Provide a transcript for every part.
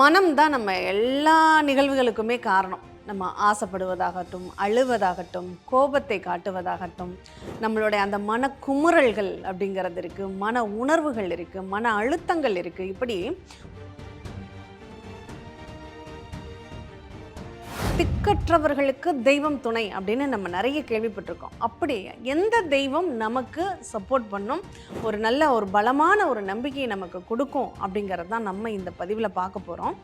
மனம் தான் நம்ம எல்லா நிகழ்வுகளுக்குமே காரணம். நம்ம ஆசைப்படுவதாகட்டும், அழுவதாகட்டும், கோபத்தை காட்டுவதாகட்டும், நம்மளுடைய அந்த மனக்குமுறல்கள் அப்படிங்கிறது இருக்கு, மன உணர்வுகள் இருக்கு, மன அழுத்தங்கள் இருக்கு. இப்படி திக்கற்றவர்களுக்கு தெய்வம் துணை அப்படின்னு நம்ம நிறைய கேள்விப்பட்டிருக்கோம். அப்படி எந்த தெய்வம் நமக்கு சப்போர்ட் பண்ணும், ஒரு பலமான ஒரு நம்பிக்கையை நமக்கு கொடுக்கும் அப்படிங்கிறது தான் நம்ம இந்த பதிவில் பார்க்க போகிறோம்.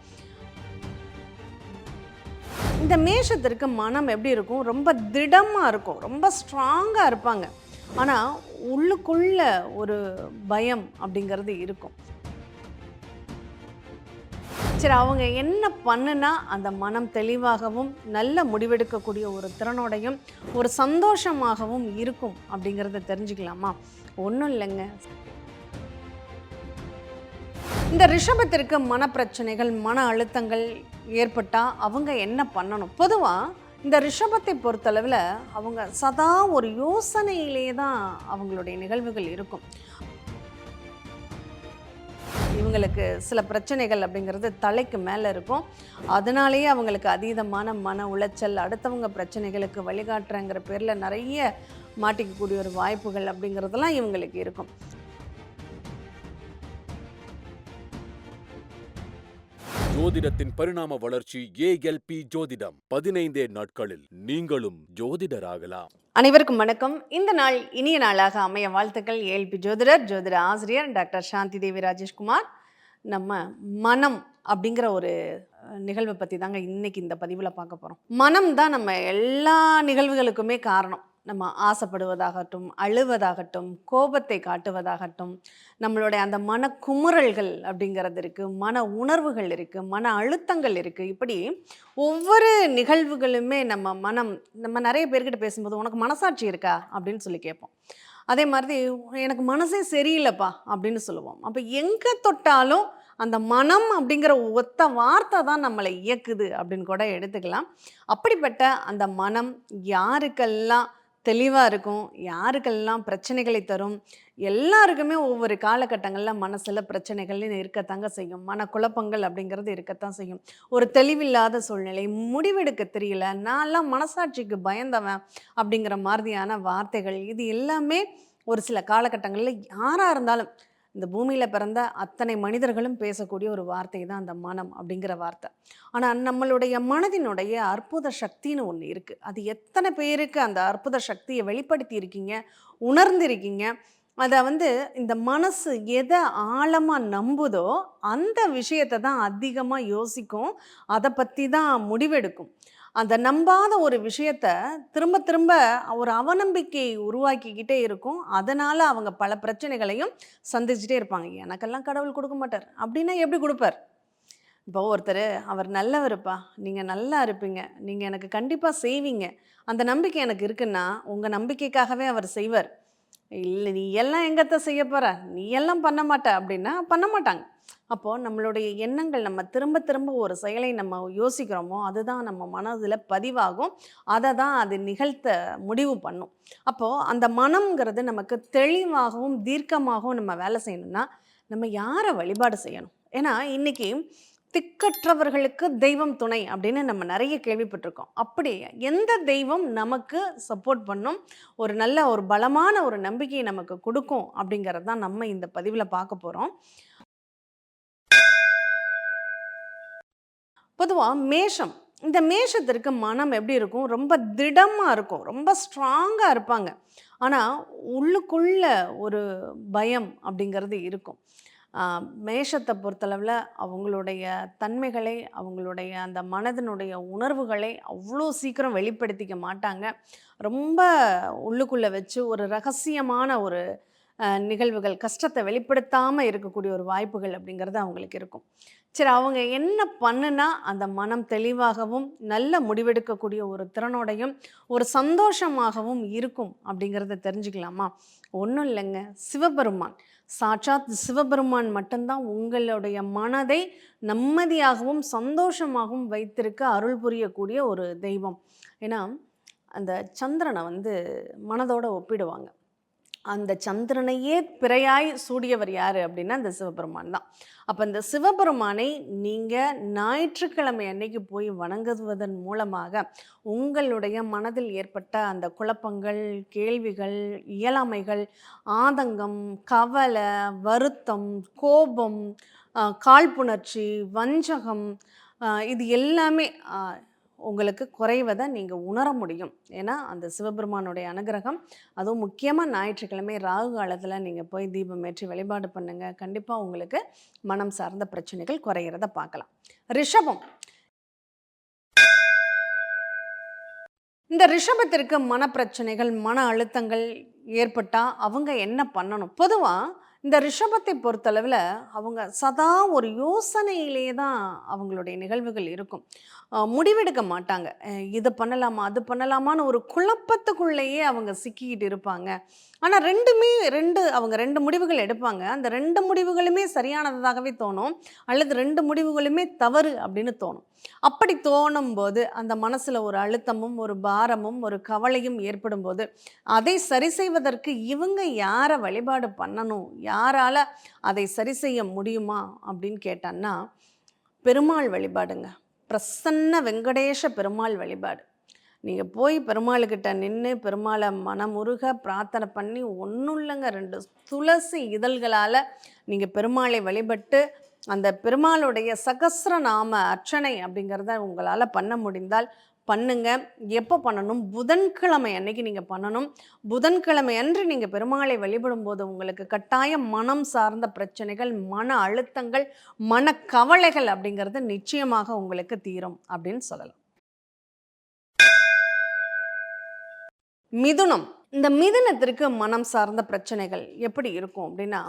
இந்த மேஷத்திற்கு மனம் எப்படி இருக்கும்? ரொம்ப திடமாக இருக்கும், ரொம்ப ஸ்ட்ராங்காக இருப்பாங்க. ஆனால் உள்ளுக்குள்ள ஒரு பயம் அப்படிங்கிறது இருக்கும். சரி, அவங்க என்ன பண்ணுனா அந்த மனம் தெளிவாகவும் நல்ல முடிவெடுக்கக்கூடிய ஒரு திறனோடையும் ஒரு சந்தோஷமாகவும் இருக்கும் அப்படிங்கிறத தெரிஞ்சுக்கலாமா? ஒன்றும் இல்லைங்க. இந்த ரிஷபத்திற்கு மனப்பிரச்சனைகள், மன அழுத்தங்கள் ஏற்பட்டால் அவங்க என்ன பண்ணணும்? பொதுவாக இந்த ரிஷபத்தை பொறுத்தளவில் அவங்க சதா ஒரு யோசனையிலே தான் அவங்களுடைய நிகழ்வுகள் இருக்கும். இவங்களுக்கு சில பிரச்சனைகள் அப்படிங்கிறது தலைக்கு மேலே இருக்கும். அதனாலேயே அவங்களுக்கு அதீதமான மன உளைச்சல், அடுத்தவங்க பிரச்சனைகளுக்கு வழிகாட்டுறங்கிற பேரில் நிறைய மாட்டிக்கக்கூடிய ஒரு வாய்ப்புகள் அப்படிங்கிறதெல்லாம் இவங்களுக்கு இருக்கும். ஜோதிடத்தின் பரிணாம வளர்ச்சி ALP ஜோதிடம் 15 நாட்களில் நீங்களும் ஜோதிடராகலாம். அனைவருக்கும் வணக்கம். இந்த நாள் இனிய நாளாக அமைய வாழ்த்துக்கள். ALP ஜோதிட ஆசிரியர் டாக்டர் சாந்தி தேவி ராஜேஷ்குமார். நம்ம மனம் அப்படிங்கிற ஒரு நிகழ்வை பற்றி தாங்க இன்னைக்கு இந்த பதிவில் பார்க்க போகிறோம். மனம் தான் நம்ம எல்லா நிகழ்வுகளுக்குமே காரணம். நம்ம ஆசைப்படுவதாகட்டும், அழுவதாகட்டும், கோபத்தை காட்டுவதாகட்டும், நம்மளுடைய அந்த மனக்குமுறல்கள் அப்படிங்கிறது இருக்குது, மன உணர்வுகள் இருக்குது, மன அழுத்தங்கள் இருக்குது. இப்படி ஒவ்வொரு நிகழ்வுகளுமே நம்ம நிறைய பேர்கிட்ட பேசும்போது உனக்கு மனசாட்சி இருக்கா அப்படின்னு சொல்லி கேட்போம். அதே மாதிரி எனக்கு மனசே சரியில்லைப்பா அப்படின்னு சொல்லுவோம். அப்போ எங்கே தொட்டாலும் அந்த மனம் அப்படிங்கிற ஒத்த வார்த்தை தான் நம்மளை இயக்குது அப்படின்னு கூட எடுத்துக்கலாம். அப்படிப்பட்ட அந்த மனம் யாருக்கெல்லாம் தெளிவாக இருக்கும், யாருக்கெல்லாம் பிரச்சனைகளை தரும், எல்லாருக்குமே ஒவ்வொரு காலகட்டங்களில் மனசில் பிரச்சனைகள் இருக்கத்தாங்க செய்யும். மனக்குழப்பங்கள் அப்படிங்கிறது இருக்கத்தான் செய்யும். ஒரு தெளிவில்லாத சூழ்நிலை, முடிவெடுக்க தெரியல, நான்லாம் மனசாட்சிக்கு பயந்தவன் அப்படிங்கிற மாதிரியான வார்த்தைகள், இது எல்லாமே ஒரு சில காலகட்டங்களில் யாராக இருந்தாலும் இந்த பூமியில் பிறந்த அத்தனை மனிதர்களும் பேசக்கூடிய ஒரு வார்த்தை தான் அந்த மனம் அப்படிங்கிற வார்த்தை. ஆனால் நம்மளுடைய மனதினுடைய அற்புத சக்தின்னு ஒன்று இருக்குது. அது எத்தனை பேருக்கு அந்த அற்புத சக்தியை வெளிப்படுத்தி இருக்கீங்க, உணர்ந்திருக்கீங்க? அதை இந்த மனசு எதை ஆழமாக நம்புதோ அந்த விஷயத்தை தான் அதிகமாக யோசிக்கும், அதை பற்றி தான் முடிவெடுக்கும். அந்த நம்பாத ஒரு விஷயத்த திரும்ப திரும்ப ஒரு அவநம்பிக்கையை உருவாக்கிக்கிட்டே இருக்கும். அதனால் அவங்க பல பிரச்சனைகளையும் சந்திச்சுட்டே இருப்பாங்க. எனக்கெல்லாம் கடவுள் கொடுக்க மாட்டார் அப்படின்னா எப்படி கொடுப்பார்? இப்போ ஒருத்தர் அவர் நல்லவருப்பா, நீங்கள் நல்லா இருப்பீங்க, நீங்கள் எனக்கு கண்டிப்பாக செய்வீங்க, அந்த நம்பிக்கை எனக்கு இருக்குன்னா உங்கள் நம்பிக்கைக்காகவே அவர் செய்வார். இல்லை நீ எல்லாம் எங்கத்த செய்ய போகிற, நீ எல்லாம் பண்ண மாட்ட அப்படின்னா பண்ண மாட்டாங்க. அப்போது நம்மளுடைய எண்ணங்கள், நம்ம திரும்ப திரும்ப ஒரு செயலை நம்ம யோசிக்கிறோமோ அதுதான் நம்ம மனதில் பதிவாகும். அதை தான் அது நிகழ்த்த முடிவு பண்ணும். அப்போது அந்த மனம்ங்கிறது நமக்கு தெளிவாகவும் தீர்க்கமாகவும் நம்ம வேலை செய்யணும்னா நம்ம யாரை வழிபாடு செய்யணும்? ஏன்னா இன்றைக்கி திக்கற்றவர்களுக்கு தெய்வம் துணை அப்படின்னு நம்ம நிறைய கேள்விப்பட்டிருக்கோம். அப்படி எந்த தெய்வம் நமக்கு சப்போர்ட் பண்ணும், ஒரு பலமான ஒரு நம்பிக்கையை நமக்கு கொடுக்கும் அப்படிங்கிறது தான் நம்ம இந்த பதிவில் பார்க்க போகிறோம். பொதுவாக மேஷம், இந்த மேஷத்திற்கு மனம் எப்படி இருக்கும்? ரொம்ப திடமாக இருக்கும், ரொம்ப ஸ்ட்ராங்காக இருப்பாங்க. ஆனால் உள்ளுக்குள்ள ஒரு பயம் அப்படிங்கிறது இருக்கும். மேஷத்தை பொறுத்தளவில் அவங்களுடைய தன்மைகளை, அவங்களுடைய அந்த மனதினுடைய உணர்வுகளை அவ்வளோ சீக்கிரம் வெளிப்படுத்திக்க மாட்டாங்க. ரொம்ப உள்ளுக்குள்ளே வச்சு ஒரு ரகசியமான ஒரு நிகழ்வுகள், கஷ்டத்தை வெளிப்படுத்தாமல் இருக்கக்கூடிய ஒரு வாய்ப்புகள் அப்படிங்கிறது அவங்களுக்கு இருக்கும். சரி, அவங்க என்ன பண்ணுனா அந்த மனம் தெளிவாகவும் நல்ல முடிவெடுக்கக்கூடிய ஒரு திறனோடையும் ஒரு சந்தோஷமாகவும் இருக்கும் அப்படிங்கிறத தெரிஞ்சுக்கலாமா? ஒன்றும் இல்லைங்க. சிவபெருமான், சாட்சாத் சிவபெருமான் மட்டும்தான் உங்களுடைய மனதை நிம்மதியாகவும் சந்தோஷமாகவும் வைத்திருக்க அருள் புரியக்கூடிய ஒரு தெய்வம். ஏன்னா அந்த சந்திரனை மனதோடு ஒப்பிடுவாங்க. அந்த சந்திரனையே பிறையாய் சூடியவர் யார் அப்படின்னா அந்த சிவபெருமான் தான். அப்போ இந்த சிவபெருமானை நீங்கள் ஞாயிற்றுக்கிழமை அன்னைக்கு போய் வணங்குவதன் மூலமாக உங்களுடைய மனதில் ஏற்பட்ட அந்த குழப்பங்கள், கேள்விகள், இயலாமைகள், ஆதங்கம், கவலை, வருத்தம், கோபம், காழ்ப்புணர்ச்சி, வஞ்சகம், இது எல்லாமே உங்களுக்கு குறைவதை நீங்கள் உணர முடியும். ஏன்னா அந்த சிவபெருமானுடைய அனுகிரகம், அதுவும் முக்கியமாக ஞாயிற்றுக்கிழமை ராகு காலத்தில் நீங்கள் போய் தீபம் ஏற்றி வழிபாடு பண்ணுங்கள். கண்டிப்பாக உங்களுக்கு மனம் சார்ந்த பிரச்சனைகள் குறையிறத பார்க்கலாம். ரிஷபம். இந்த ரிஷபத்திற்கு மனப்பிரச்சனைகள், மன அழுத்தங்கள் ஏற்பட்டால் அவங்க என்ன பண்ணணும்? பொதுவாக இந்த ரிஷபத்தை பொறுத்தளவில் அவங்க சதா ஒரு யோசனையிலே தான் அவங்களுடைய நிகழ்வுகள் இருக்கும். முடிவெடுக்க மாட்டாங்க. இது பண்ணலாமா, அது பண்ணலாமான்னு ஒரு குழப்பத்துக்குள்ளேயே அவங்க சிக்கிக்கிட்டு இருப்பாங்க. ஆனால் அவங்க 2 முடிவுகள் எடுப்பாங்க. அந்த 2 முடிவுகளுமே சரியானதாகவே தோணும், அல்லது 2 முடிவுகளுமே தவறு அப்படின்னு தோணும். அப்படி தோணும்போது அந்த மனசில் ஒரு அழுத்தமும், ஒரு பாரமும், ஒரு கவலையும் ஏற்படும்போது அதை சரி செய்வதற்கு இவங்க யாரை வழிபாடு பண்ணணும், யாரால் அதை சரி செய்ய முடியுமா அப்படின்னு கேட்டான்னா, பெருமாள் வழிபாடுங்க. பிரசன்ன வெங்கடேஷ பெருமாள் வழிபாடு. நீங்கள் போய் பெருமாளுக்கிட்ட நின்று பெருமாளை மனமுருக பிரார்த்தனை பண்ணி, ஒன்றும் இல்லைங்க, 2 துளசி இதழ்களால் நீங்கள் பெருமாளை வழிபட்டு அந்த பெருமாளுடைய சகஸ்ரநாம அர்ச்சனை அப்படிங்கிறத உங்களால் பண்ண முடிந்தால் பண்ணுங்க. எப்போ பண்ணணும்? புதன்கிழமை அன்னைக்கு நீங்கள் பண்ணணும். புதன்கிழமை அன்று நீங்கள் பெருமாளை வழிபடும் போது உங்களுக்கு கட்டாயம் மனம் சார்ந்த பிரச்சனைகள், மன அழுத்தங்கள், மனக்கவலைகள் அப்படிங்கிறது நிச்சயமாக உங்களுக்கு தீரும் அப்படின்னு சொல்லலாம். மிதுனம். இந்த மிதுனத்திற்கு மனம் சார்ந்த பிரச்சனைகள் எப்படி இருக்கும் அப்படின்னா,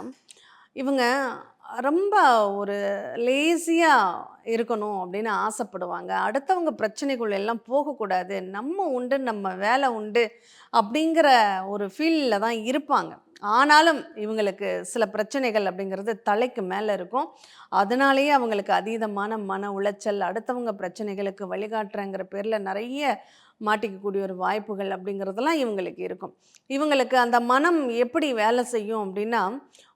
இவங்க ரொம்ப ஒரு லேசியாக இருக்கணும் அப்படின்னு ஆசைப்படுவாங்க. அடுத்தவங்க பிரச்சனைக்குள்ள எல்லாம் போகக்கூடாது, நம்ம உண்டு நம்ம வேலை உண்டு அப்படிங்கிற ஒரு ஃபீலில் தான் இருப்பாங்க. ஆனாலும் இவங்களுக்கு சில பிரச்சனைகள் அப்படிங்கிறது தலைக்கு மேலே இருக்கும். அதனாலேயே அவங்களுக்கு அதீதமான மன உளைச்சல், அடுத்தவங்க பிரச்சனைகளுக்கு வழிகாட்டுறங்கிற பேரில் நிறைய மாட்டிக்கக்கூடிய ஒரு வாய்ப்புகள் அப்படிங்கிறதெல்லாம் இவங்களுக்கு இருக்கும். இவங்களுக்கு அந்த மனம் எப்படி வேலை செய்யும் அப்படின்னா,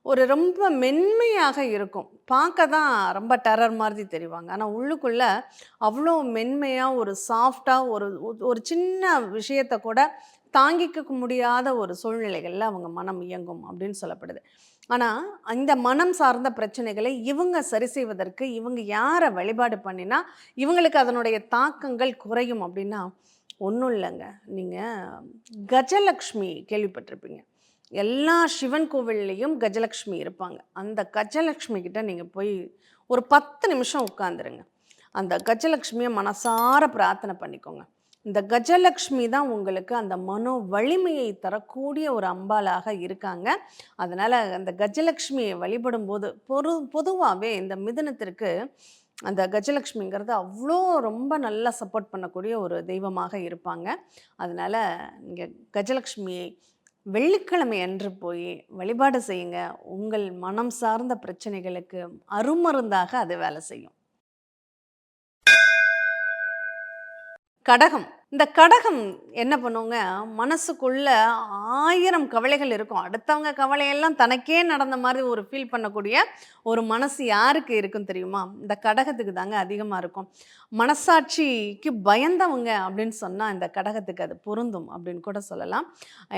ஒரு ரொம்ப மென்மையாக இருக்கும். பார்க்க தான் ரொம்ப டெரர் மாதிரி தெரிவாங்க. ஆனால் உள்ளுக்குள்ளே அவ்வளோ மென்மையாக, ஒரு சாஃப்டாக, ஒரு சின்ன விஷயத்தை கூட தாங்கிக்க முடியாத ஒரு சூழ்நிலைகளில் அவங்க மனம் இயங்கும் அப்படின்னு சொல்லப்படுது. ஆனால் இந்த மனம் சார்ந்த பிரச்சனைகளை இவங்க சரி செய்வதற்கு இவங்க யாரை வழிபாடு பண்ணினா இவங்களுக்கு அதனுடைய தாக்கங்கள் குறையும் அப்படின்னா, ஒன்றும் இல்லைங்க. நீங்கள் கஜலக்ஷ்மி கேள்விப்பட்டிருப்பீங்க. எல்லா சிவன் கோவில்லையும் கஜலக்ஷ்மி இருப்பாங்க. அந்த கஜலக்ஷ்மி கிட்ட நீங்கள் போய் ஒரு 10 நிமிஷம் உட்காந்துருங்க. அந்த கஜலக்ஷ்மியை மனசார பிரார்த்தனை பண்ணிக்கோங்க. இந்த கஜலக்ஷ்மி தான் உங்களுக்கு அந்த மனோ வலிமையை தரக்கூடிய ஒரு அம்பாளாக இருக்காங்க. அதனால் அந்த கஜலக்ஷ்மியை வழிபடும் போது பொதுவாகவே இந்த மிதுனத்திற்கு அந்த கஜலக்ஷ்மிங்கிறது அவ்வளோ ரொம்ப நல்லா சப்போர்ட் பண்ணக்கூடிய ஒரு தெய்வமாக இருப்பாங்க. அதனால் நீங்கள் கஜலக்ஷ்மியை வெள்ளிக்கிழமை அன்று போய் வழிபாடு செய்யுங்க. உங்கள் மனம் சார்ந்த பிரச்சனைகளுக்கு அருமருந்தாக அது வேலை செய்யும். கடகம். இந்த கடகம் என்ன பண்ணுங்க, மனசுக்குள்ள 1000 கவலைகள் இருக்கும். அடுத்தவங்க கவலையெல்லாம் தனக்கே நடந்த மாதிரி ஒரு ஃபீல் பண்ணக்கூடிய ஒரு மனசு யாருக்கு இருக்கும் தெரியுமா? இந்த கடகத்துக்கு தாங்க அதிகமாக இருக்கும். மனசாட்சிக்கு பயந்தவங்க அப்படின்னு சொன்னால் இந்த கடகத்துக்கு அது பொருந்தும் அப்படின்னு கூட சொல்லலாம்.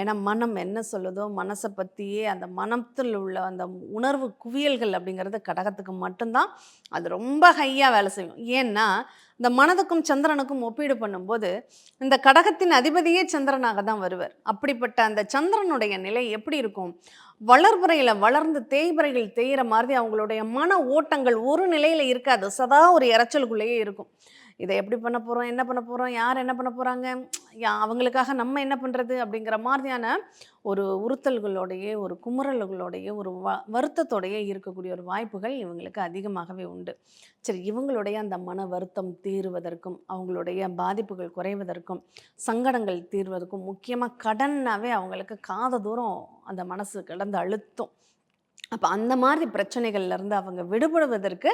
ஏன்னா மனம் என்ன சொல்லுதோ மனசை பற்றியே, அந்த மனத்தில் உள்ள அந்த உணர்வு குவியல்கள் அப்படிங்கிறது கடகத்துக்கு மட்டும்தான் அது ரொம்ப ஹையாக வேலை செய்யும். ஏன்னா இந்த மனதுக்கும் சந்திரனுக்கும் ஒப்பீடு பண்ணும்போது இந்த கடகத்தின் அதிபதியே சந்திரனாக தான் வருவார். அப்படிப்பட்ட அந்த சந்திரனுடைய நிலை எப்படி இருக்கும்? வளர்புறையில் வளர்ந்து தேய்பறைகள் தேயிற மாதிரி அவங்களுடைய மன ஓட்டங்கள் ஒரு நிலையில் இருக்காது. சதா ஒரு இரைச்சலுக்குள்ளேயே இருக்கும். இதை எப்படி பண்ண போகிறோம், என்ன பண்ண போகிறோம், யார் என்ன பண்ண போகிறாங்க, அவங்களுக்காக நம்ம என்ன பண்ணுறது அப்படிங்கிற மாதிரியான ஒரு உறுத்தல்களோடையே, ஒரு குமுறல்களோடையே, ஒரு வருத்தத்தோடையே இருக்கக்கூடிய ஒரு வாய்ப்புகள் இவங்களுக்கு அதிகமாகவே உண்டு. சரி, இவங்களுடைய அந்த மன வருத்தம் தீர்வதற்கும், அவங்களுடைய பாதிப்புகள் குறைவதற்கும், சங்கடங்கள் தீர்வதற்கும், முக்கியமாக கடன்னாவே அவங்களுக்கு காத தூரம் அந்த மனசு கிடந்து அழுத்தும். அப்போ அந்த மாதிரி பிரச்சனைகள்லேருந்து அவங்க விடுபடுவதற்கு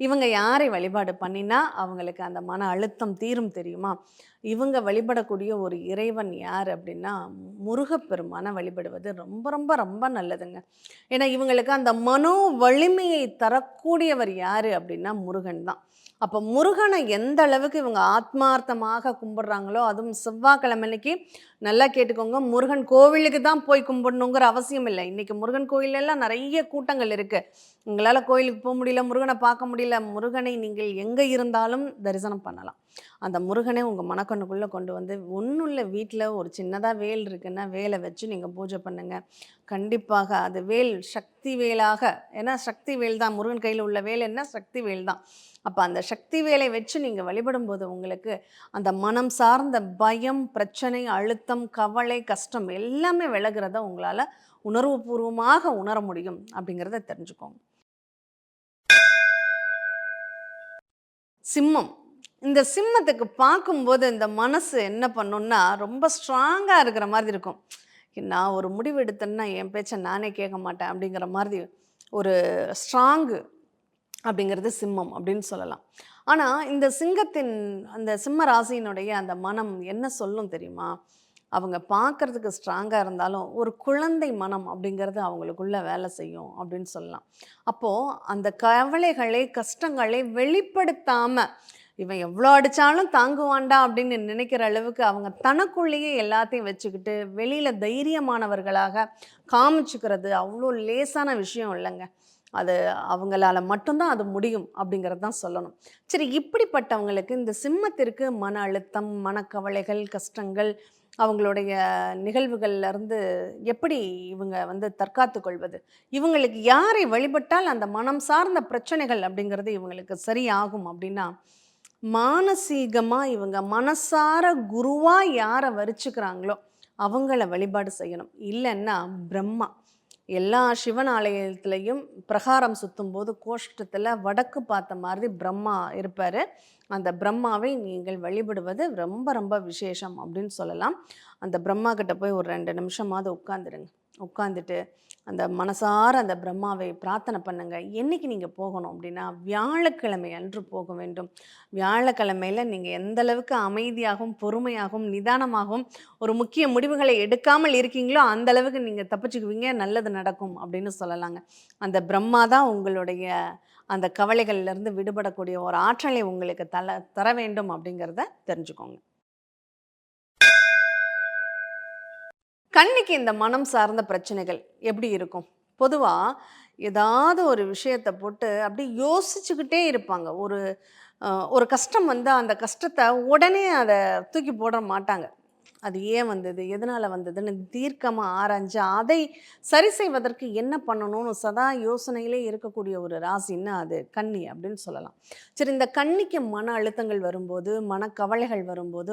இவங்க யாரை வழிபாடு பண்ணினா அவங்களுக்கு அந்த மன அழுத்தம் தீரும் தெரியுமா? இவங்க வழிபடக்கூடிய ஒரு இறைவன் யார் அப்படின்னா, முருகப்பெருமானை வழிபடுவது ரொம்ப ரொம்ப ரொம்ப நல்லதுங்க. ஏன்னா இவங்களுக்கு அந்த மனோ வலிமையை தரக்கூடியவர் யார் அப்படின்னா முருகன் தான். அப்போ முருகனை எந்த அளவுக்கு இவங்க ஆத்மார்த்தமாக கும்பிடுறாங்களோ, அதுவும் செவ்வாய்க்கிழமை அன்னைக்கு நல்லா கேட்டுக்கோங்க, முருகன் கோவிலுக்கு தான் போய் கும்பிடணுங்கிற அவசியம் இல்லை. இன்னைக்கு முருகன் கோயிலெல்லாம் நிறைய கூட்டங்கள் இருக்கு. உங்களால் கோயிலுக்கு போக முடியல, முருகனை பார்க்க முடியல, முருகனை நீங்கள் எங்கே இருந்தாலும் தரிசனம் பண்ணலாம். அந்த முருகனை உங்கள் மனக்கண்ணுக்குள்ளே கொண்டு வந்து ஒன்றும் இல்லை, வீட்டில் ஒரு சின்னதாக வேல் இருக்குன்னா வேலை வச்சு நீங்கள் பூஜை பண்ணுங்க. கண்டிப்பாக அது வேல் சக்தி வேலாக, ஏன்னா சக்தி வேல் தான் முருகன் கையில் உள்ள வேல் என்ன, சக்தி வேல் தான். அப்போ அந்த சக்தி வேலை வச்சு நீங்கள் வழிபடும்போது உங்களுக்கு அந்த மனம் சார்ந்த பயம், பிரச்சனை, அழுத்தம், கவலை, கஷ்டம் எல்லாமே விலகிறத உங்களால் உணர்வுபூர்வமாக உணர முடியும் அப்படிங்கிறத தெரிஞ்சுக்கோங்க. சிம்மம். இந்த சிம்மத்துக்கு பார்க்கும்போது இந்த மனசு என்ன பண்ணும்னா, ரொம்ப ஸ்ட்ராங்காக இருக்கிற மாதிரி இருக்கும். நான் ஒரு முடிவு எடுத்தேன்னா என் பேச்சை நானே கேட்க மாட்டேன் அப்படிங்கிற மாதிரி ஒரு ஸ்ட்ராங்கு அப்படிங்கிறது சிம்மம் அப்படின்னு சொல்லலாம். ஆனால் இந்த சிங்கத்தின் அந்த சிம்ம ராசியினுடைய அந்த மனம் என்ன சொல்லும் தெரியுமா? அவங்க பார்க்கறதுக்கு ஸ்ட்ராங்காக இருந்தாலும் ஒரு குழந்தை மனம் அப்படிங்கிறது அவங்களுக்குள்ள வேலை செய்யும் அப்படின்னு சொல்லலாம். அப்போது அந்த கவலைகளை, கஷ்டங்களை வெளிப்படுத்தாம இவன் எவ்வளோ அடித்தாலும் தாங்குவான்டா அப்படின்னு நினைக்கிற அளவுக்கு அவங்க தனக்குள்ளேயே எல்லாத்தையும் வச்சுக்கிட்டு வெளியில் தைரியமானவர்களாக காமிச்சுக்கிறது அவ்வளோ லேசான விஷயம் இல்லைங்க. அது அவங்களால மட்டும்தான் அது முடியும் அப்படிங்கிறது தான் சொல்லணும். சரி, இப்படிப்பட்டவங்களுக்கு இந்த சிம்மத்திற்கு மன அழுத்தம், மனக்கவலைகள், கஷ்டங்கள், அவங்களுடைய நிகழ்வுகள்ல இருந்து எப்படி இவங்க வந்து தற்காத்து கொள்வது? இவங்களுக்கு யாரை வழிபட்டால் அந்த மனம் சார்ந்த பிரச்சனைகள் அப்படிங்கிறது இவங்களுக்கு சரியாகும் அப்படின்னா, மானசீகமா இவங்க மனசார குருவா யாரை வரிச்சுக்கிறாங்களோ அவங்கள வழிபாடு செய்யணும். இல்லைன்னா பிரம்மா. எல்லா சிவன் ஆலயத்துலேயும் பிரகாரம் சுற்றும்போது கோஷ்டத்தில் வடக்கு பார்த்த மாதிரி பிரம்மா இருப்பார். அந்த பிரம்மாவை நீங்கள் வழிபடுவது ரொம்ப ரொம்ப விசேஷம் அப்படின்னு சொல்லலாம். அந்த பிரம்மா கிட்ட போய் ஒரு 2 நிமிஷமாவது உட்காந்துருங்க. உட்காந்துட்டு அந்த மனசார அந்த பிரம்மாவை பிரார்த்தனை பண்ணுங்க. என்னைக்கு நீங்கள் போகணும் அப்படின்னா, வியாழக்கிழமை அன்று போக வேண்டும். வியாழக்கிழமையில் நீங்கள் எந்த அளவுக்கு அமைதியாகவும், பொறுமையாகவும், நிதானமாகவும் ஒரு முக்கிய முடிவுகளை எடுக்காமல் இருக்கீங்களோ அந்த அளவுக்கு நீங்கள் தப்பிச்சுக்குவீங்க, நல்லது நடக்கும் அப்படின்னு சொல்லலாங்க. அந்த பிரம்மா தான் உங்களுடைய அந்த கவலைகள்லேருந்து விடுபடக்கூடிய ஒரு ஆற்றலை உங்களுக்கு தர வேண்டும் அப்படிங்கிறத தெரிஞ்சுக்கோங்க. கண்ணிக்கு இந்த மனம் சார்ந்த பிரச்சனைகள் எப்படி இருக்கும்? பொதுவா ஏதாவது ஒரு விஷயத்த போட்டு அப்படியே யோசிச்சுக்கிட்டே இருப்பாங்க. ஒரு கஷ்டம் வந்தா அந்த கஷ்டத்த உடனே அத தூக்கி போட மாட்டாங்க. அது ஏன் வந்தது? எதனால வந்ததுன்னு தீர்க்கமா ஆராய்ஞ்சு, அதை சரி செய்வதற்கு என்ன பண்ணணும்னு சதா யோசனையிலே இருக்கக்கூடிய ஒரு ராசின்னா அது கன்னி அப்படின்னு சொல்லலாம். சரி, இந்த கன்னிக்கு மன அழுத்தங்கள் வரும்போது, மனக்கவலைகள் வரும்போது,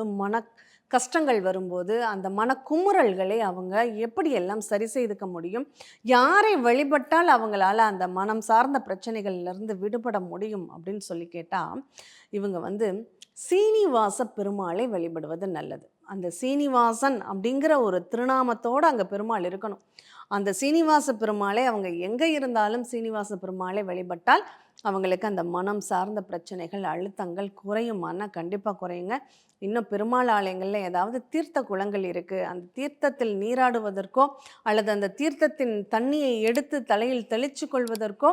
கஷ்டங்கள் வரும்போது, அந்த மனக்குமுறல்களை அவங்க எப்படியெல்லாம் சரி செய்துக்க முடியும்? யாரை வழிபட்டால் அவங்களால அந்த மனம் சார்ந்த பிரச்சனைகள்லேருந்து விடுபட முடியும் அப்படின்னு சொல்லி கேட்டால், இவங்க வந்து சீனிவாச பெருமாளை வழிபடுவது நல்லது. அந்த சீனிவாசன் அப்படிங்கிற ஒரு திருநாமத்தோடு அங்கே பெருமாள் இருக்கணும். அந்த சீனிவாச பெருமாளை அவங்க எங்கே இருந்தாலும் சீனிவாச பெருமாளை வழிபட்டால் அவங்களுக்கு அந்த மனம் சார்ந்த பிரச்சனைகள், அழுத்தங்கள் குறையுமானா கண்டிப்பாக குறையுங்க. இன்னும் பெருமாள் ஆலயங்களில் ஏதாவது தீர்த்த குளங்கள் இருக்குது, அந்த தீர்த்தத்தில் நீராடுவதற்கோ அல்லது அந்த தீர்த்தத்தின் தண்ணியை எடுத்து தலையில் தெளித்து கொள்வதற்கோ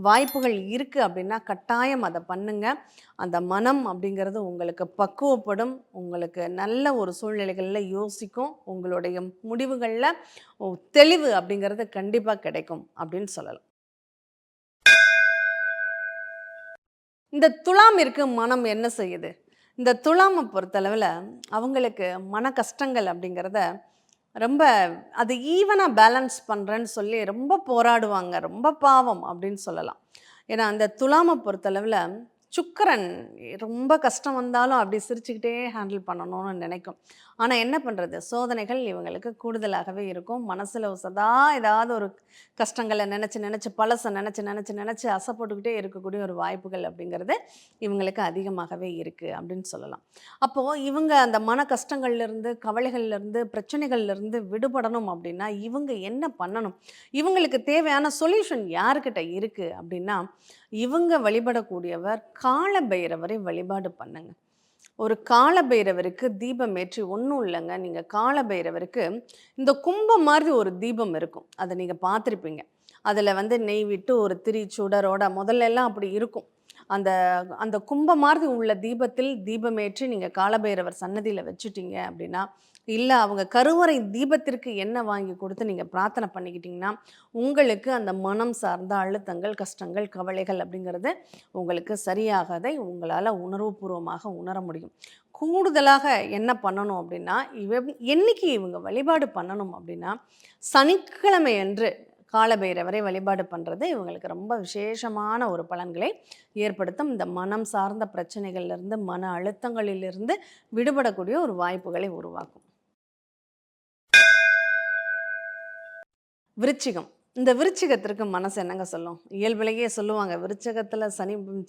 வாய்ப்புகள் இருக்குது அப்படின்னா கட்டாயம் அதை பண்ணுங்க. அந்த மனம் அப்படிங்கிறது உங்களுக்கு பக்குவப்படும், உங்களுக்கு நல்ல ஒரு சூழ்நிலைகளில் யோசிக்கும், உங்களுடைய முடிவுகளில் தெளிவு அப்படிங்கிறது கண்டிப்பாக கிடைக்கும் அப்படின்னு சொல்லலாம். இந்த துலாம் இருக்கு மனம் என்ன செய்யுது? இந்த துலாமை பொறுத்தளவில் அவங்களுக்கு மன கஷ்டங்கள் அப்படிங்கிறத ரொம்ப அது ஈவனாக பேலன்ஸ் பண்ணுறேன்னு சொல்லி ரொம்ப போராடுவாங்க. ரொம்ப பாவம் அப்படின்னு சொல்லலாம். ஏன்னா அந்த துலாமை பொறுத்தளவில் சுக்கிரன் ரொம்ப கஷ்டம் வந்தாலும் அப்படி சிரிச்சுக்கிட்டே ஹேண்டில் பண்ணணும்னு நினைக்கும். ஆனால் என்ன பண்ணுறது, சோதனைகள் இவங்களுக்கு கூடுதலாகவே இருக்கும். மனசில் சதா ஏதாவது ஒரு கஷ்டங்களை நினச்சி நினச்சி பழசை நினச்சி நினச்சி நினச்சி அசைப்பட்டுக்கிட்டே இருக்கக்கூடிய ஒரு வாய்ப்புகள் அப்படிங்கிறது இவங்களுக்கு அதிகமாகவே இருக்குது அப்படின்னு சொல்லலாம். அப்போது இவங்க அந்த மன கஷ்டங்கள்லேருந்து, கவலைகள்லேருந்து, பிரச்சனைகள்லேருந்து விடுபடணும் அப்படின்னா இவங்க என்ன பண்ணணும்? இவங்களுக்கு தேவையான சொல்யூஷன் யாருக்கிட்ட இருக்குது அப்படின்னா, இவங்க வழிபடக்கூடியவர் கால பைரவரை வழிபாடு பண்ணுங்க. ஒரு கால பைரவருக்கு தீபம் ஏற்றி ஒன்றும் இல்லைங்க. நீங்கள் கால பைரவருக்கு இந்த கும்பம் மாதிரி ஒரு தீபம் இருக்கும், அதை நீங்கள் பார்த்துருப்பீங்க. அதில் வந்து நெய் விட்டு ஒரு திரி சுடரோட முதல்ல எல்லாம் அப்படி இருக்கும். அந்த அந்த கும்பம் மாதிரி உள்ள தீபத்தில் தீபமேற்றி நீங்கள் காலபைரவர் சன்னதியில் வச்சுட்டீங்க அப்படின்னா, இல்லை அவங்க கருவறை தீபத்திற்கு எண்ணெய் வாங்கி கொடுத்து நீங்கள் பிரார்த்தனை பண்ணிக்கிட்டிங்கன்னா, உங்களுக்கு அந்த மனம் சார்ந்த அழுத்தங்கள், கஷ்டங்கள், கவலைகள் அப்படிங்கிறது உங்களுக்கு சரியாகதை உங்களால் உணர்வுபூர்வமாக உணர முடியும். கூடுதலாக என்ன பண்ணணும் அப்படின்னா, என்னைக்கு இவங்க வழிபாடு பண்ணணும் அப்படின்னா, சனிக்கிழமை அன்று காலபைரவரை வழிபாடு பண்ணுறது இவங்களுக்கு ரொம்ப விசேஷமான ஒரு பலன்களை ஏற்படுத்தும். இந்த மனம் சார்ந்த பிரச்சனைகள்லேருந்து, மன அழுத்தங்களிலிருந்து விடுபடக்கூடிய ஒரு வாய்ப்புகளை உருவாக்கும். விருச்சிகம். இந்த விருச்சிகத்திற்கு மனசு என்னங்க சொல்லும்? இயல்பிலேயே சொல்லுவாங்க, விருச்சிகத்தில்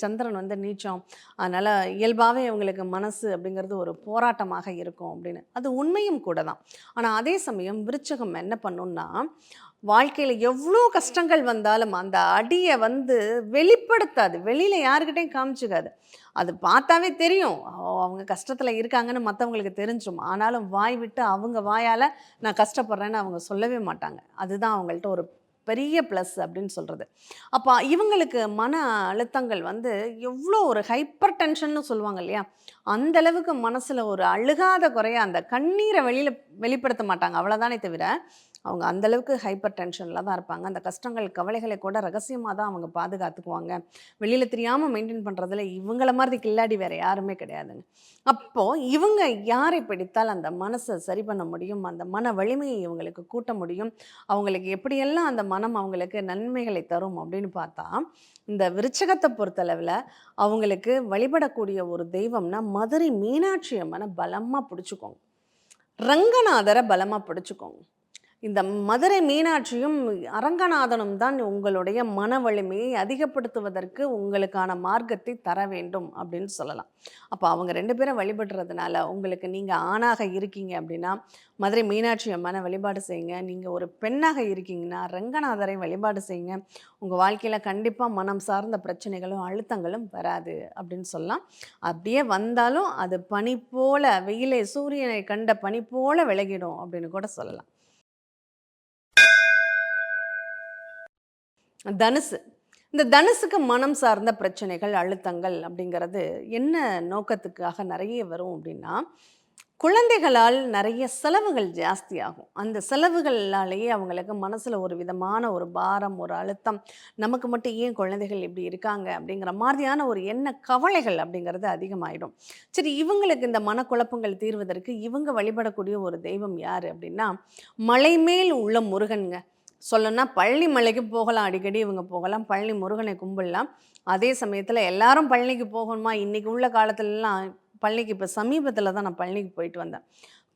சந்திரன் வந்து நீச்சம். அதனால் இயல்பாகவே இவங்களுக்கு மனசு அப்படிங்கிறது ஒரு போராட்டமாக இருக்கும் அப்படின்னு. அது உண்மையும் கூட தான். ஆனால் அதே சமயம் விருச்சிகம் என்ன பண்ணுன்னா, வாழ்க்கையில் எவ்வளோ கஷ்டங்கள் வந்தாலும் அந்த அடியை வந்து வெளிப்படுத்தாது. வெளியில் யாருக்கிட்டையும் காமிச்சிக்காது. அது பார்த்தாவே தெரியும், அவங்க கஷ்டத்தில் இருக்காங்கன்னு மற்றவங்களுக்கு தெரிஞ்சிடும். ஆனாலும் வாய் விட்டு அவங்க வாயால் நான் கஷ்டப்படுறேன்னு அவங்க சொல்லவே மாட்டாங்க. அதுதான் அவங்கள்ட்ட ஒரு பெரிய ப்ளஸ் அப்படின்னு சொல்கிறது. அப்போ இவங்களுக்கு மன அழுத்தங்கள் வந்து எவ்வளோ ஒரு ஹைப்பர் டென்ஷன்னு சொல்லுவாங்க இல்லையா, அந்த அளவுக்கு மனசில் ஒரு அழுகாத குறைய அந்த கண்ணீரை வெளிப்படுத்த மாட்டாங்க, அவ்வளோதானே தவிர அவங்க அந்தளவுக்கு ஹைப்பர் டென்ஷனில் தான் இருப்பாங்க. அந்த கஷ்டங்கள், கவலைகளை கூட ரகசியமாக தான் அவங்க பாதுகாத்துக்குவாங்க. வெளியில் தெரியாமல் மெயின்டைன் பண்ணுறதுல இவங்கள மாதிரி கில்லாடி வேறு யாருமே கிடையாதுங்க. அப்போது இவங்க யாரை பிடித்தால் அந்த மனசை சரி பண்ண முடியும், அந்த மன வலிமையை இவங்களுக்கு கூட்ட முடியும், அவங்களுக்கு எப்படியெல்லாம் அந்த மனம் அவங்களுக்கு நன்மைகளை தரும் அப்படின்னு பார்த்தா, இந்த விருச்சகத்தை பொறுத்தளவில் அவங்களுக்கு வழிபடக்கூடிய ஒரு தெய்வம்னா மதுரை மீனாட்சி அம்மனை பலமாக பிடிச்சிக்கோங்க. ரங்கநாதரை பலமாக பிடிச்சிக்கோங்க. இந்த மதுரை மீனாட்சியும் அரங்கநாதனும் தான் உங்களுடைய மன வலிமையை அதிகப்படுத்துவதற்கு உங்களுக்கான மார்க்கத்தை தர வேண்டும் அப்படின்னு சொல்லலாம். அப்போ அவங்க 2 பேரும் வழிபடுறதுனால உங்களுக்கு, நீங்கள் ஆணாக இருக்கீங்க அப்படின்னா மதுரை மீனாட்சி அம்மனை வழிபாடு செய்யுங்க. நீங்கள் ஒரு பெண்ணாக இருக்கீங்கன்னா ரங்கநாதரை வழிபாடு செய்யுங்க. உங்கள் வாழ்க்கையில் கண்டிப்பாக மனம் சார்ந்த பிரச்சனைகளும் அழுத்தங்களும் வராது அப்படின்னு சொல்லலாம். அப்படியே வந்தாலும் அது பனி போல, வெயிலை சூரியனை கண்ட பனி போல விலகிடும் அப்படின்னு கூட சொல்லலாம். தனுசு. இந்த தனுசுக்கு மனம் சார்ந்த பிரச்சனைகள், அழுத்தங்கள் அப்படிங்கிறது என்ன நோக்கத்துக்காக நிறைய வரும் அப்படின்னா, குழந்தைகளால் நிறைய செலவுகள் ஜாஸ்தியாகும். அந்த செலவுகளாலேயே அவங்களுக்கு மனசில் ஒரு விதமான ஒரு பாரம், ஒரு அழுத்தம், நமக்கு மட்டும் ஏன் குழந்தைகள் இப்படி இருக்காங்க அப்படிங்கிற மாதிரியான ஒரு எண்ண கவலைகள் அப்படிங்கிறது அதிகமாயிடும். சரி, இவங்களுக்கு இந்த மனக்குழப்பங்கள் தீர்வதற்கு இவங்க வழிபடக்கூடிய ஒரு தெய்வம் யார் அப்படின்னா, மலைமேல் உள்ள முருகனுங்க. சொல்லணும்னா பழனி மலைக்கு போகலாம், அடிக்கடி இவங்க போகலாம், பழனி முருகனை கும்பிடலாம். அதே சமயத்தில் எல்லாரும் பழனிக்கு போகணுமா? இன்றைக்கி உள்ள காலத்துலலாம் பழனிக்கு, இப்போ சமீபத்தில் தான் நான் பழனிக்கு போயிட்டு வந்தேன்.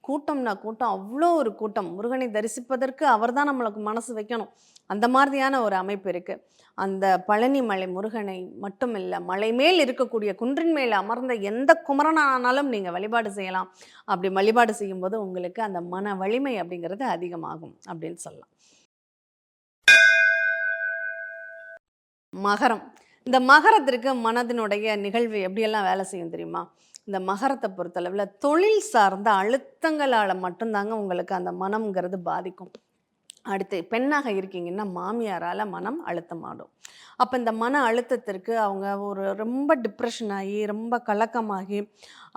கூட்டம்னா கூட்டம், அவ்வளோ ஒரு கூட்டம். முருகனை தரிசிப்பதற்கு அவர் தான் நம்மளுக்கு மனசு வைக்கணும், அந்த மாதிரியான ஒரு அமைப்பு இருக்குது. அந்த பழனி மலை முருகனை மட்டும் இல்லை, மலை மேல் இருக்கக்கூடிய குன்றின் மேல் அமர்ந்த எந்த குமரனானாலும் நீங்கள் வழிபாடு செய்யலாம். அப்படி வழிபாடு செய்யும்போது உங்களுக்கு அந்த மன வலிமை அப்படிங்கிறது அதிகமாகும் அப்படின்னு சொல்லலாம். மகரம். இந்த மகரத்திற்கு மனதினுடைய நிகழ்வு எப்படியெல்லாம் வேலை செய்யும் தெரியுமா? இந்த மகரத்தை பொறுத்தளவில் தொழில் சார்ந்த அழுத்தங்களால் மட்டும்தாங்க உங்களுக்கு அந்த மனம்ங்கிறது பாதிக்கும். அடுத்து பெண்ணாக இருக்கீங்கன்னா மாமியாரால் மனம் அழுத்தமாடும். அப்போ இந்த மன அழுத்தத்திற்கு அவங்க ஒரு ரொம்ப டிப்ரெஷன் ஆகி, ரொம்ப கலக்கமாகி,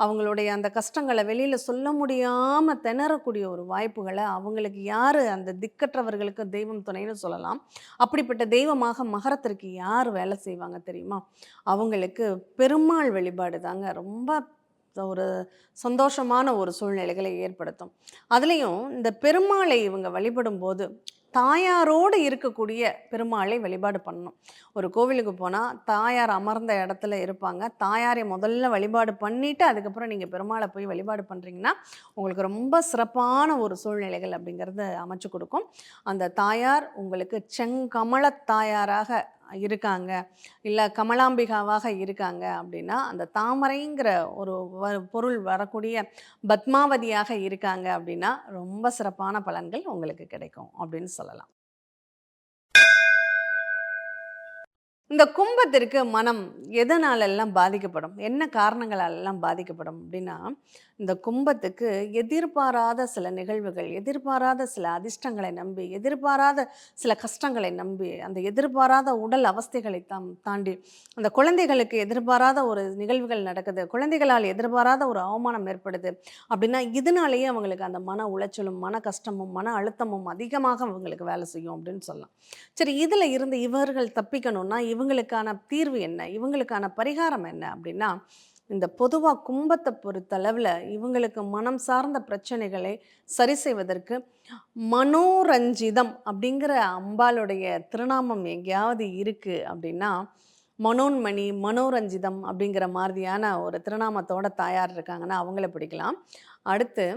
அவங்களுடைய அந்த கஷ்டங்களை வெளியில் சொல்ல முடியாமல் திணறக்கூடிய ஒரு வாய்ப்புகளை அவங்களுக்கு யார், அந்த திக்கற்றவர்களுக்கு தெய்வம் துணைன்னு சொல்லலாம். அப்படிப்பட்ட தெய்வமாக மகரத்திற்கு யார் வேலை செய்வாங்க தெரியுமா? அவங்களுக்கு பெருமாள் வழிபாடு தாங்க ரொம்ப ஒரு சந்தோஷமான ஒரு சூழ்நிலைகளை ஏற்படுத்தும். அதுலேயும் இந்த பெருமாளை இவங்க வழிபடும் போது தாயாரோடு இருக்கக்கூடிய பெருமாளை வழிபாடு பண்ணணும். ஒரு கோவிலுக்கு போனால் தாயார் அமர்ந்த இடத்துல இருப்பாங்க. தாயாரை முதல்ல வழிபாடு பண்ணிவிட்டு அதுக்கப்புறம் நீங்கள் பெருமாளை போய் வழிபாடு பண்ணுறீங்கன்னா உங்களுக்கு ரொம்ப சிறப்பான ஒரு சூழ்நிலைகள் அப்படிங்கிறத அமைச்சு கொடுக்கும். அந்த தாயார் உங்களுக்கு செங்கமல தாயாராக இருக்காங்க, இல்லை கமலாம்பிகாவாக இருக்காங்க அப்படின்னா, அந்த தாமரைங்கிற ஒரு பொருள் வரக்கூடிய பத்மாவதியாக இருக்காங்க அப்படின்னா ரொம்ப சிறப்பான பலன்கள் உங்களுக்கு கிடைக்கும் அப்படின்னு சொல்லலாம். இந்த கும்பத்திற்கு மனம் எதனாலெல்லாம் பாதிக்கப்படும், என்ன காரணங்களாலெல்லாம் பாதிக்கப்படும் அப்படின்னா, இந்த கும்பத்துக்கு எதிர்பாராத சில நிகழ்வுகள், எதிர்பாராத சில அதிர்ஷ்டங்களை நம்பி, எதிர்பாராத சில கஷ்டங்களை நம்பி, அந்த எதிர்பாராத உடல் அவஸ்தைகளை தாண்டி, அந்த குழந்தைகளுக்கு எதிர்பாராத ஒரு நிகழ்வுகள் நடக்குது, குழந்தைகளால் எதிர்பாராத ஒரு அவமானம் ஏற்படுது அப்படின்னா, இதனாலேயே அவங்களுக்கு அந்த மன உளைச்சலும் மன கஷ்டமும் மன அழுத்தமும் அதிகமாக அவங்களுக்கு வேலை செய்யும் அப்படின்னு சொல்லலாம். சரி, இதில் இருந்து இவர்கள் தப்பிக்கணும்னா இவங்களுக்கான தீர்வு என்ன, இவங்களுக்கான பரிகாரம் என்ன அப்படின்னா, இந்த பொதுவாக கும்பத்தை பொறுத்தளவில் இவங்களுக்கு மனம் சார்ந்த பிரச்சனைகளை சரி செய்வதற்கு மனோரஞ்சிதம் அப்படிங்கிற அம்பாளுடைய திருநாமம் எங்கேயாவது இருக்குது அப்படின்னா, மனோன்மணி மனோரஞ்சிதம் அப்படிங்கிற மாதிரியான ஒரு திருநாமத்தோட தாயார் இருக்காங்கன்னா அவங்கள பிடிக்கலாம். அடுத்து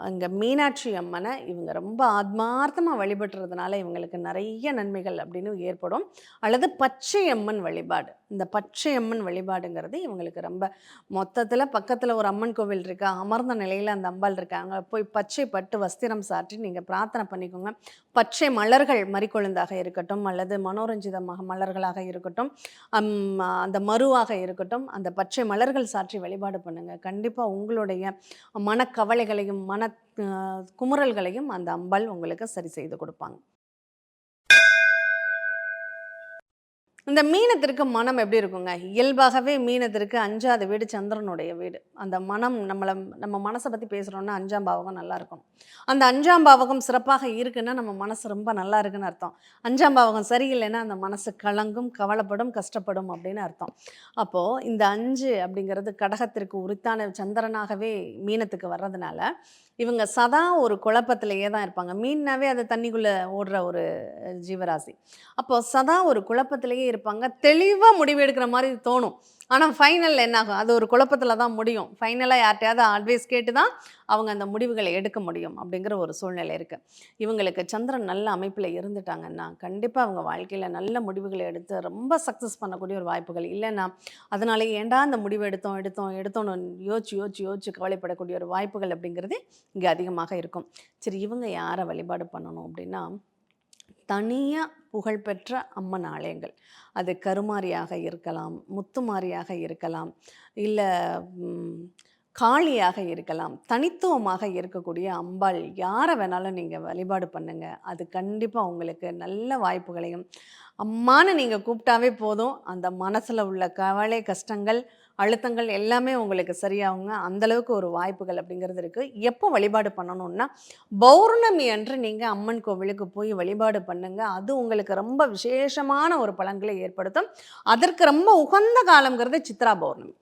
அங்கே மீனாட்சி அம்மனை இவங்க ரொம்ப ஆத்மார்த்தமாக வழிபட்டுறதுனால இவங்களுக்கு நிறைய நன்மைகள் அப்படின்னு ஏற்படும். அல்லது பச்சை அம்மன் வழிபாடு, இந்த பச்சை அம்மன் வழிபாடுங்கிறது இவங்களுக்கு ரொம்ப மொத்தத்தில் பக்கத்தில் ஒரு அம்மன் கோவில் இருக்கா, அமர்ந்த நிலையில் அந்த அம்பாள் இருக்காங்க, போய் பச்சை பட்டு வஸ்திரம் சாற்றி நீங்கள் பிரார்த்தனை பண்ணிக்கோங்க. பச்சை மலர்கள் மறிக்கொழுந்தாக இருக்கட்டும் அல்லது மனோரஞ்சிதமாக மலர்களாக இருக்கட்டும், அந்த மருவாக இருக்கட்டும், அந்த பச்சை மலர்கள் சாற்றி வழிபாடு பண்ணுங்கள். கண்டிப்பாக உங்களுடைய மனக்கவலைகளையும் மன குமுறல்களையும் அந்த அம்பாள் உங்களுக்கு சரி செய்து கொடுப்பாங்க. இந்த மீனத்திற்கு மனம் எப்படி இருக்குங்க? இயல்பாகவே மீனத்திற்கு 5வது வீடு சந்திரனுடைய வீடு. அந்த மனம் நம்ம மனசை பற்றி பேசுகிறோன்னா 5ஆம் பாவகம் நல்லா இருக்கணும். அந்த 5ஆம் பாவகம் சிறப்பாக இருக்குன்னா நம்ம மனசு ரொம்ப நல்லா இருக்குன்னு அர்த்தம். 5ஆம் பாவகம் சரியில்லைன்னா அந்த மனசு கலங்கும், கவலைப்படும், கஷ்டப்படும் அப்படின்னு அர்த்தம். அப்போது இந்த 5 அப்படிங்கிறது கடகத்திற்கு உரித்தான சந்திரனாகவே மீனத்துக்கு வர்றதுனால இவங்க சதா ஒரு குழப்பத்திலேயே தான் இருப்பாங்க. மீன்னாவே அது தண்ணிக்குள்ளே ஓடுற ஒரு ஜீவராசி. அப்போது சதா ஒரு குழப்பத்திலேயே இருப்பாங்க. தெளிவாக முடிவு எடுக்கிற மாதிரி தோணும். ஆனால் ஃபைனலில் என்னாகும், அது ஒரு குழப்பத்தில் தான் முடியும். ஃபைனலாக யார்கிட்டையாவது அட்வைஸ் கேட்டு தான் அவங்க அந்த முடிவுகளை எடுக்க முடியும் அப்படிங்கிற ஒரு சூழ்நிலை இருக்குது. இவங்களுக்கு சந்திரன் நல்ல அமைப்பில் இருந்துட்டாங்கன்னா கண்டிப்பாக அவங்க வாழ்க்கையில் நல்ல முடிவுகளை எடுத்து ரொம்ப சக்ஸஸ் பண்ணக்கூடிய ஒரு வாய்ப்புகள். இல்லைன்னா அதனாலே ஏன்டா அந்த முடிவு எடுத்தோன்னு யோசிச்சு கவலைப்படக்கூடிய ஒரு வாய்ப்புகள் அப்படிங்கிறது இங்கே அதிகமாக இருக்கும். சரி, இவங்க யாரை வழிபாடு பண்ணணும் அப்படின்னா, தனியாக புகழ்பெற்ற அம்மன் ஆலயங்கள், அது கருமாரியாக இருக்கலாம், முத்துமாரியாக இருக்கலாம், இல்லை காளியாக இருக்கலாம், தனித்துவமாக இருக்கக்கூடிய அம்பாள் யாரை வேணாலும் நீங்கள் வழிபாடு பண்ணுங்கள். அது கண்டிப்பாக உங்களுக்கு நல்ல வாய்ப்புகளையும், அம்மான்னு நீங்கள் கூப்பிட்டாவே போதும் அந்த மனசில் உள்ள கவலை கஷ்டங்கள் அழுத்தங்கள் எல்லாமே உங்களுக்கு சரியாகுங்க. அந்தளவுக்கு ஒரு வாய்ப்புகள் அப்படிங்கிறது இருக்குது. எப்போ வழிபாடு பண்ணணும்னா, பௌர்ணமி அன்று நீங்கள் அம்மன் கோவிலுக்கு போய் வழிபாடு பண்ணுங்கள். அது உங்களுக்கு ரொம்ப விசேஷமான ஒரு பலன்களை ஏற்படுத்தும். அதற்கு ரொம்ப உகந்த காலங்கிறது சித்ரா பௌர்ணமி.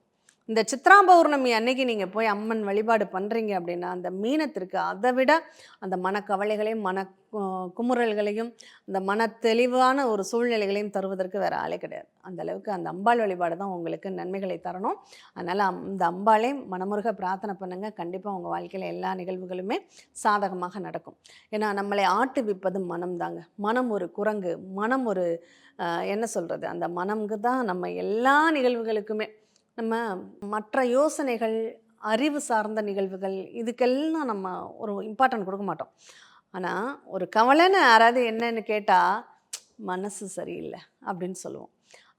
இந்த சித்ரா பௌர்ணமி அன்னைக்கு நீங்கள் போய் அம்மன் வழிபாடு பண்ணுறீங்க அப்படின்னா அந்த மீனத்திற்கு அதை விட அந்த மனக்கவலைகளையும் குமுறல்களையும் அந்த மன தெளிவான ஒரு சூழ்நிலைகளையும் தருவதற்கு வேறு ஆளே கிடையாது. அந்த அளவுக்கு அந்த அம்பாள் வழிபாடு தான் உங்களுக்கு நன்மைகளை தரணும். அதனால் இந்த அம்பாளை மனமுருக பிரார்த்தனை பண்ணுங்கள். கண்டிப்பாக உங்கள் வாழ்க்கையில் எல்லா நிகழ்வுகளுமே சாதகமாக நடக்கும். ஏன்னா நம்மளை ஆட்டுவிப்பது மனம் தாங்க. மனம் ஒரு குரங்கு, மனம் ஒரு என்ன சொல்கிறது, அந்த மனம்க்கு தான் நம்ம எல்லா நிகழ்வுகளுக்குமே நம்ம மற்ற யோசனைகள் அறிவு சார்ந்த நிகழ்வுகள் இதுக்கெல்லாம் நம்ம ஒரு இம்பார்ட்டன்ட் கொடுக்க மாட்டோம். ஆனால் ஒரு கவலைன்னு யாராவது என்னன்னு கேட்டால் மனசு சரியில்லை அப்படின்னு சொல்லுவோம்.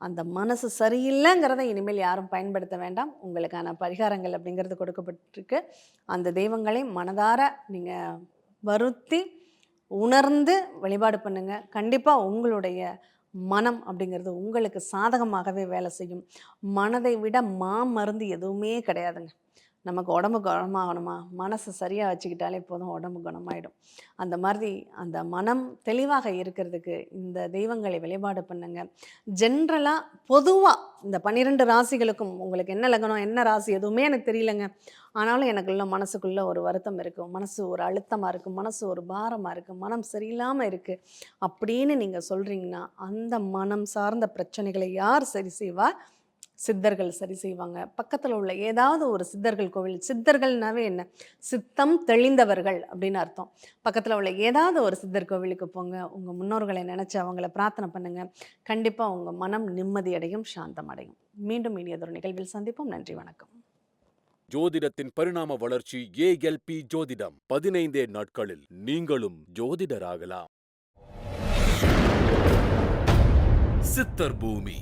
அந்த மனசு சரியில்லைங்கிறத இனிமேல் யாரும் பயன்படுத்த வேண்டாம். உங்களுக்கான பரிகாரங்கள் அப்படிங்கிறது கொடுக்கப்பட்டிருக்கு. அந்த தெய்வங்களை மனதார நீங்கள் வருத்தி உணர்ந்து வழிபாடு பண்ணுங்கள். கண்டிப்பாக உங்களுடைய மனம் அப்படிங்கிறது உங்களுக்கு சாதகமாகவே வேலை செய்யும். மனதை விட மருந்து எதுவுமே கிடையாதுங்க. நமக்கு உடம்பு குணமாகணுமா, மனசு சரியாக வச்சுக்கிட்டாலே போதும், உடம்பு குணமாயிடும். அந்த மாதிரி அந்த மனம் தெளிவாக இருக்கிறதுக்கு இந்த தெய்வங்களை வழிபாடு பண்ணுங்க. ஜென்ரலாக பொதுவாக இந்த 12 ராசிகளுக்கும் உங்களுக்கு என்ன லக்னம், என்ன ராசி எதுவுமே எனக்கு தெரியலங்க. ஆனாலும் எனக்குள்ள மனசுக்குள்ள ஒரு வருத்தம் இருக்கும். மனசு ஒரு அழுத்தமாக இருக்குது, மனசு ஒரு பாரமாக இருக்குது, மனம் சரியில்லாமல் இருக்குது அப்படின்னு நீங்கள் சொல்கிறீங்கன்னா, அந்த மனம் சார்ந்த பிரச்சனைகளை யார் சரி செய்வா? சித்தர்கள் சரி செய்வாங்க. பக்கத்தில் உள்ள ஏதாவது ஒரு சித்தர்கள் கோவில், சித்தர்கள்னாவே என்ன? சித்தம் தெளிந்தவர்கள் அப்படின்னு அர்த்தம். பக்கத்தில் உள்ள ஏதாவது ஒரு சித்தர் கோவிலுக்கு போங்க. உங்கள் முன்னோர்களை நினச்சி அவங்கள பிரார்த்தனை பண்ணுங்க. கண்டிப்பாக உங்கள் மனம் நிம்மதியடையும், சாந்தமடையும். மீண்டும் இனியதொரு நிகழ்வில் சந்திப்போம். நன்றி, வணக்கம். ஜோதிடத்தின் பரிணாம வளர்ச்சி ஏஎல்பி ஜோதிடம். 15 நாட்களில் நீங்களும் ஜோதிடராகலாம். சித்தர் பூமி.